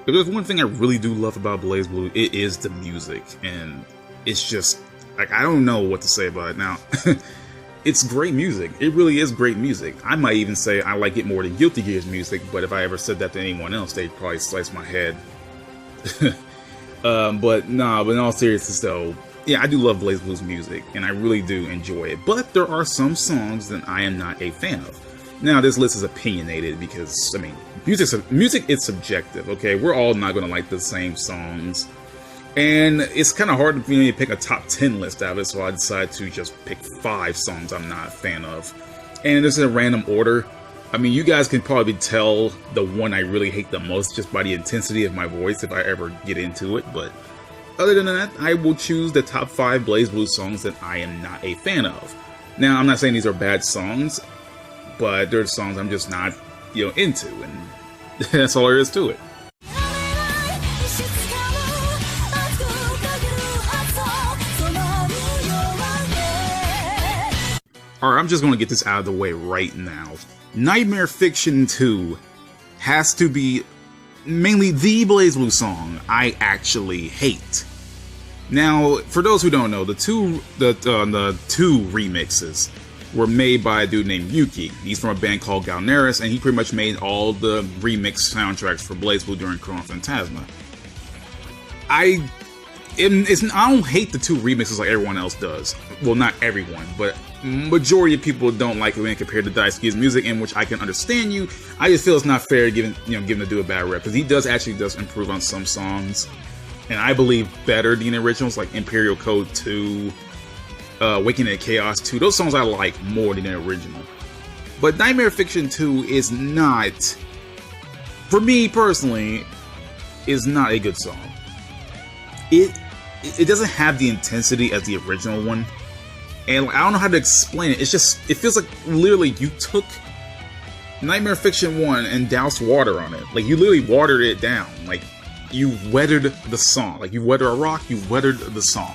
If there's one thing I really do love about BlazBlue, it is the music, and it's just, like, I don't know what to say about it now. It's great music. It really is great music. I might even say I like it more than Guilty Gear's music, but if I ever said that to anyone else, they'd probably slice my head. But in all seriousness though, yeah, I do love BlazBlue's music, and I really do enjoy it. But there are some songs that I am not a fan of. Now, this list is opinionated because, I mean, music is subjective, okay? We're all not going to like the same songs. And it's kind of hard for me to pick a top 10 list out of it, so I decided to just pick 5 songs I'm not a fan of. And this is a random order. I mean, you guys can probably tell the one I really hate the most just by the intensity of my voice if I ever get into it, but other than that, I will choose the top 5 BlazBlue songs that I am not a fan of. Now, I'm not saying these are bad songs, but they're songs I'm just not, into, and that's all there is to it. Alright, I'm just going to get this out of the way right now. Nightmare Fiction 2 has to be mainly the BlazBlue song I actually hate. Now, for those who don't know, the two remixes were made by a dude named Yuki. He's from a band called Galneris, and he pretty much made all the remix soundtracks for BlazBlue during Chrono Phantasma. I don't hate the 2 remixes like everyone else does. Well, not everyone, but majority of people don't like it when compared to Daisuke's music, in which I can understand you. I just feel it's not fair giving the dude a bad rep, because he does improve on some songs, and I believe better than the originals, like Imperial Code 2, Waking in Chaos 2. Those songs I like more than the original. But Nightmare Fiction 2 is not, for me personally, is not a good song. It doesn't have the intensity as the original one, and I don't know how to explain it. It feels like literally you took Nightmare Fiction 1 and doused water on it. Like, you literally watered it down. Like, you weathered the song. Like, you weathered a rock, you weathered the song.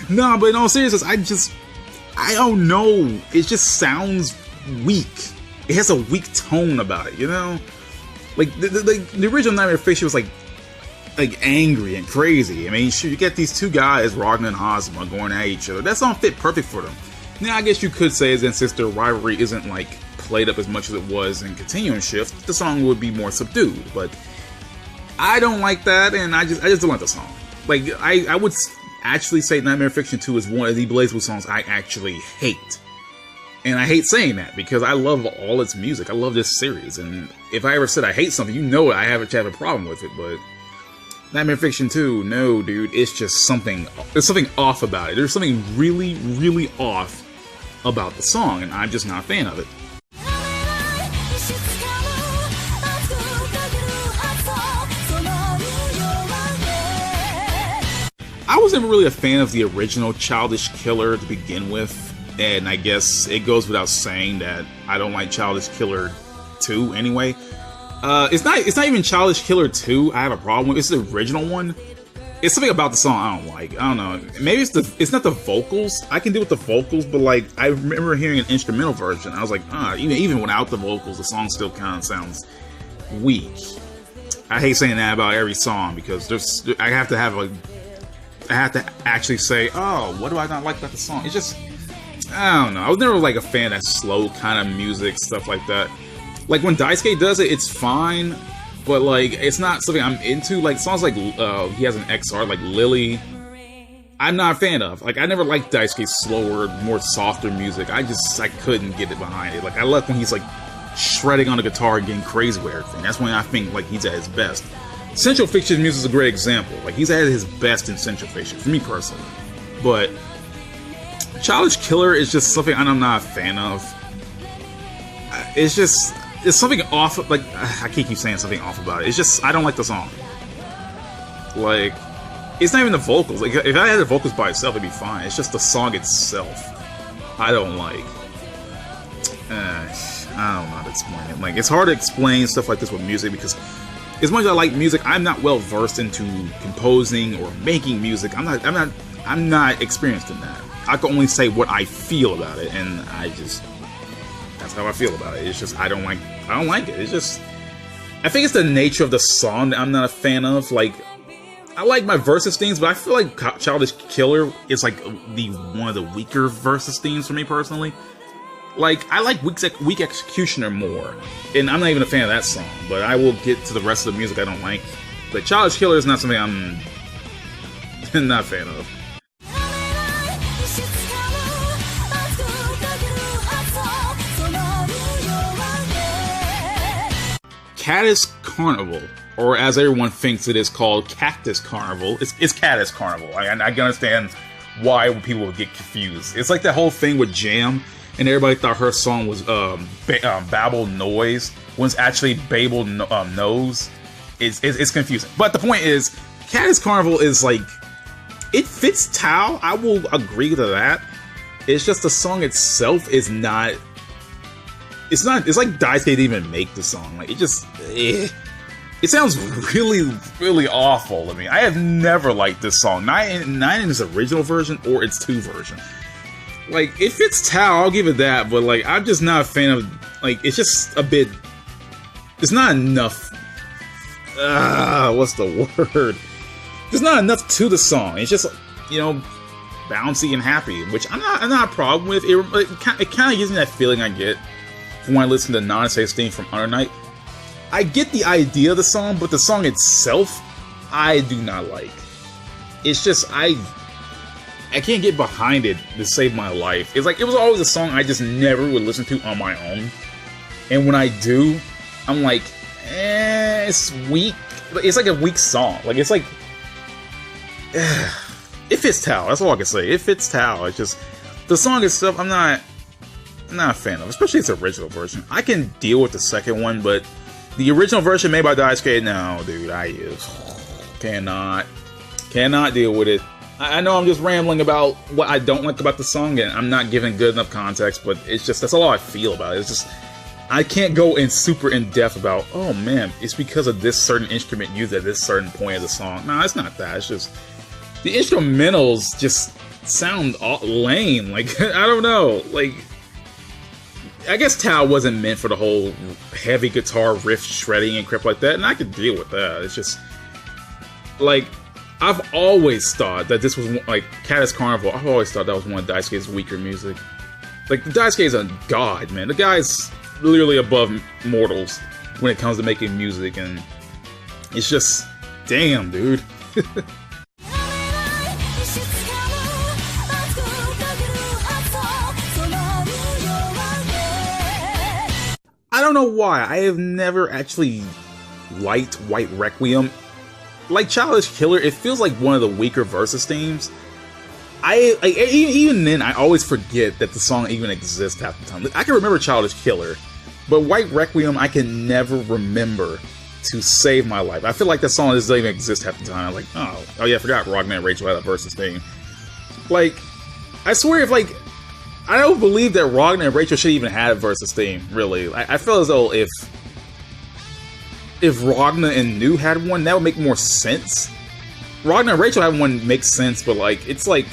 No, but in all seriousness, I don't know. It just sounds weak. It has a weak tone about it, Like, the original Nightmare Fiction was like angry and crazy. I mean, you get these 2 guys, Ragnar and Hazuma, going at each other. That song fit perfect for them. Now, I guess you could say, since their rivalry isn't like played up as much as it was in Continuum Shift, the song would be more subdued. But I don't like that, and I just don't like the song. Like, I would actually say Nightmare Fiction 2 is one of the BlazBlue songs I actually hate. And I hate saying that, because I love all its music. I love this series, and if I ever said I hate something, I have a problem with it, but Nightmare Fiction 2, no, dude, it's just there's something off about it. There's something really, really off about the song, and I'm just not a fan of it. I wasn't really a fan of the original Childish Killer to begin with, and I guess it goes without saying that I don't like Childish Killer 2 anyway. It's not even Childish Killer 2 I have a problem with. It's the original one. It's something about the song I don't like. I don't know. Maybe it's not the vocals. I can deal with the vocals, but like, I remember hearing an instrumental version. I was like, even without the vocals, the song still kind of sounds weak. I hate saying that about every song, because I have to actually say, oh, what do I not like about the song? It's just, I don't know. I was never like a fan of that slow kind of music, stuff like that. Like, when Daisuke does it, it's fine, but like, it's not something I'm into. Like, songs like he has an XR, like Lily, I'm not a fan of. Like, I never liked Daisuke's slower, more softer music. I couldn't get it behind it. Like, I like when he's like shredding on the guitar and getting crazy with everything. That's when I think like he's at his best. Central Fiction music is a great example. Like, he's at his best in Central Fiction, for me personally. But Childish Killer is just something I'm not a fan of. It's something off, like, I keep saying something off about it. It's just, I don't like the song. Like, it's not even the vocals. Like, if I had the vocals by itself, it'd be fine. It's just the song itself I don't like. I don't know how to explain it. Like, it's hard to explain stuff like this with music, because as much as I like music, I'm not well versed into composing or making music. I'm not experienced in that. I can only say what I feel about it, and that's how I feel about it. It's just, I don't like it. It's just, I think it's the nature of the song that I'm not a fan of. Like, I like my versus themes, but I feel like Childish Killer is like one of the weaker versus themes for me personally. Like, I like Weak Executioner more, and I'm not even a fan of that song, but I will get to the rest of the music I don't like. But Childish Killer is not something I'm not a fan of. Caddis Carnival, or as everyone thinks it is called, Cactus Carnival. It's Caddis Carnival. I can understand why people would get confused. It's like that whole thing with Jam, and everybody thought her song was Babble Noise, when it's actually Babel Nose. It's confusing. But the point is, Caddis Carnival is like, it fits Tao. I will agree to that. It's just the song itself is not. It's like Daisuke didn't even make the song. Like, it just, it sounds really, really awful to me. I have never liked this song, not in its original version or its 2 version. Like, it fits Tao, I'll give it that, but like, I'm just not a fan of, like, it's just a bit, it's not enough, what's the word? There's not enough to the song. It's just, you know, bouncy and happy, which I'm not a problem with. It kind of gives me that feeling I get when I listen to Nanase's theme from Under Night. I get the idea of the song, but the song itself, I do not like. It's just, I can't get behind it to save my life. It's like, it was always a song I just never would listen to on my own. And when I do, I'm like, it's weak. It's like a weak song. Like, it's like, it fits Tao. That's all I can say. It fits Tao. It's just, the song itself, I'm not a fan of, especially its original version. I can deal with the second one, but the original version made by Daisuke, no, dude, I cannot deal with it. I know I'm just rambling about what I don't like about the song, and I'm not giving good enough context, but it's just, that's all I feel about it. It's just, I can't go in super in depth about, oh man, it's because of this certain instrument used at this certain point of the song. No, it's not that. It's just, the instrumentals just sound lame. Like, I don't know, like, I guess Tao wasn't meant for the whole heavy guitar riff shredding and crap like that, and I could deal with that. It's just, like, I've always thought that this was, like, Caddis Carnival, I've always thought that was one of Daisuke's weaker music. Like, Daisuke is a god, man. The guy's literally above mortals when it comes to making music, and it's just, damn, dude. I don't know why. I have never actually liked White Requiem. Like Childish Killer, it feels like one of the weaker versus themes. Even then, I always forget that the song even exists half the time. I can remember Childish Killer, but White Requiem, I can never remember to save my life. I feel like that song doesn't even exist half the time. I'm like, oh yeah, I forgot Rogner and Rachel had a versus theme. Like, I swear if, like, I don't believe that Rogner and Rachel should even have a versus theme, really. I feel as though if Rogner and Nu had one, that would make more sense. Rogner and Rachel having one makes sense, but like, it's like,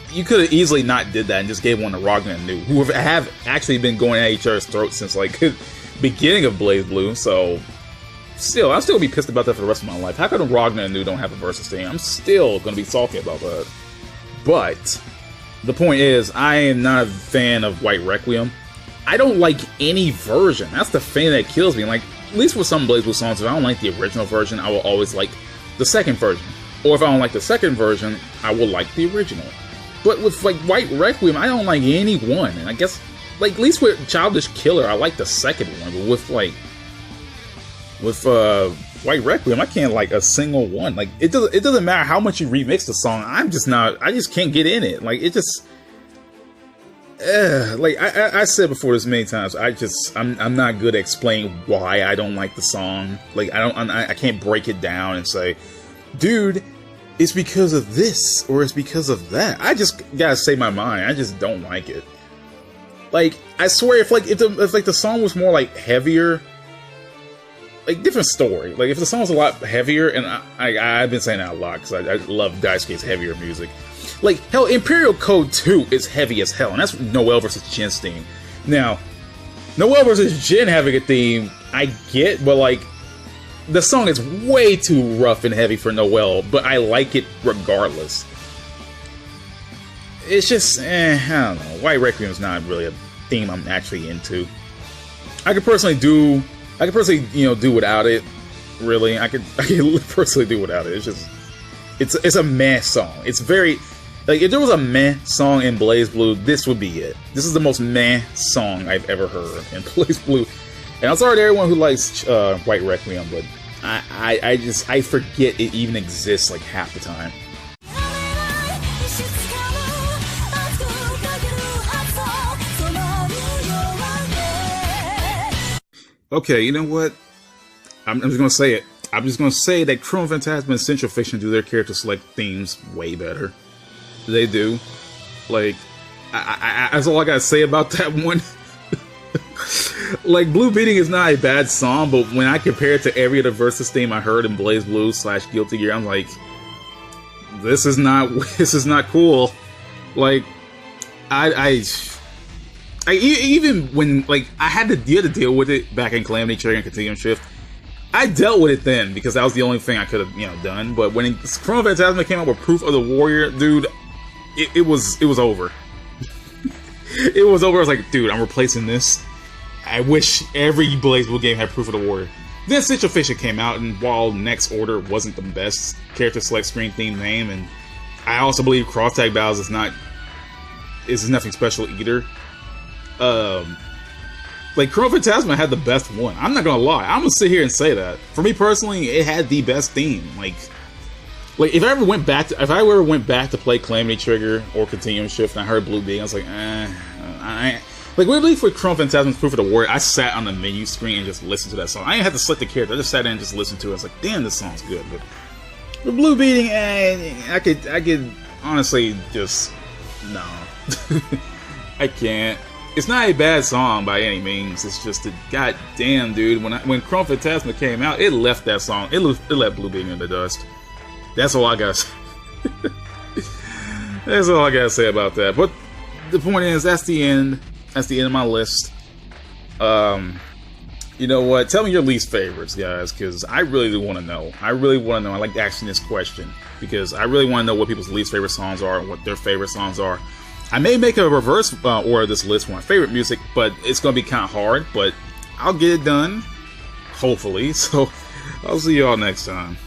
you could have easily not did that and just gave one to Rogner and Nu, who have actually been going at each other's throats since like beginning of BlazBlue. So still, I'll still be pissed about that for the rest of my life. How come Rogner and Nu don't have a versus theme? I'm still gonna be salty about that. But the point is, I am not a fan of White Requiem. I don't like any version. That's the thing that kills me. Like, at least with some BlazBlue songs, if I don't like the original version, I will always like the second version. Or if I don't like the second version, I will like the original. But with, like, White Requiem, I don't like any one. And I guess, like, at least with Childish Killer, I like the second one. But with, like, White Requiem, I can't like a single one. Like, it doesn't matter how much you remix the song, I just can't get in it. Like, it just, like, I said before this many times, I'm not good at explaining why I don't like the song. Like, I can't break it down and say, dude, it's because of this, or it's because of that. I just gotta say my mind. I just don't like it. Like, I swear, if the song was more like heavier, like, different story. Like, if the song was a lot heavier, and I've been saying that a lot because I love Daisuke's heavier music. Like, hell, Imperial Code 2 is heavy as hell, and that's Noel versus Jin's theme. Now, Noel versus Jin having a theme I get, but like, the song is way too rough and heavy for Noel, but I like it regardless. It's just, I don't know. White Requiem is not really a theme I'm actually into. I could personally, do without it. Really, I could personally do without it. It's just, it's a meh song. It's very, like, if there was a meh song in BlazBlue, this would be it. This is the most meh song I've ever heard in BlazBlue. And I'm sorry to everyone who likes White Requiem, but I forget it even exists like half the time. Okay, you know what? I'm just gonna say it. I'm just gonna say that Chrome Phantasma and Central Fiction do their character select themes way better. They do. Like, that's all I gotta say about that one. Like, Blue Beating is not a bad song, but when I compare it to every other Versus theme I heard in BlazBlue / Guilty Gear, I'm like, this is not cool. Like, even when, like, you had to deal with it back in Calamity Trigger and Continuum Shift, I dealt with it then because that was the only thing I could have, done. But when Chrome Phantasma came out with Proof of the Warrior, dude, it was over. It was over. I was like, dude, I'm replacing this. I wish every BlazBlue game had Proof of the Warrior. Then Central Fiction came out, and while Next Order wasn't the best character select screen theme name, and I also believe Cross Tag Battles is nothing special either. Like, Chrome Phantasma had the best one. I'm not gonna lie. I'm gonna sit here and say that. For me personally, it had the best theme. Like if I ever went back to play Calamity Trigger or Continuum Shift and I heard Blue Being, I was like, like, really, for Chrome Phantasma's Proof of the Warrior, I sat on the menu screen and just listened to that song. I didn't have to select the character. I just sat there and just listened to it. I was like, damn, this song's good. But with Blue Beating, I could honestly just, no. I can't. It's not a bad song by any means. It's just that, goddamn, dude, when Chrome Phantasma came out, it left that song. It left Blue Beating in the dust. That's all I got. That's all I gotta say about that. But the point is, that's the end. That's the end of my list. You know what? Tell me your least favorites, guys, because I really do want to know. I really want to know. I like asking this question because I really want to know what people's least favorite songs are and what their favorite songs are. I may make a reverse order of this list for my favorite music, but it's going to be kind of hard, but I'll get it done, hopefully. So I'll see you all next time.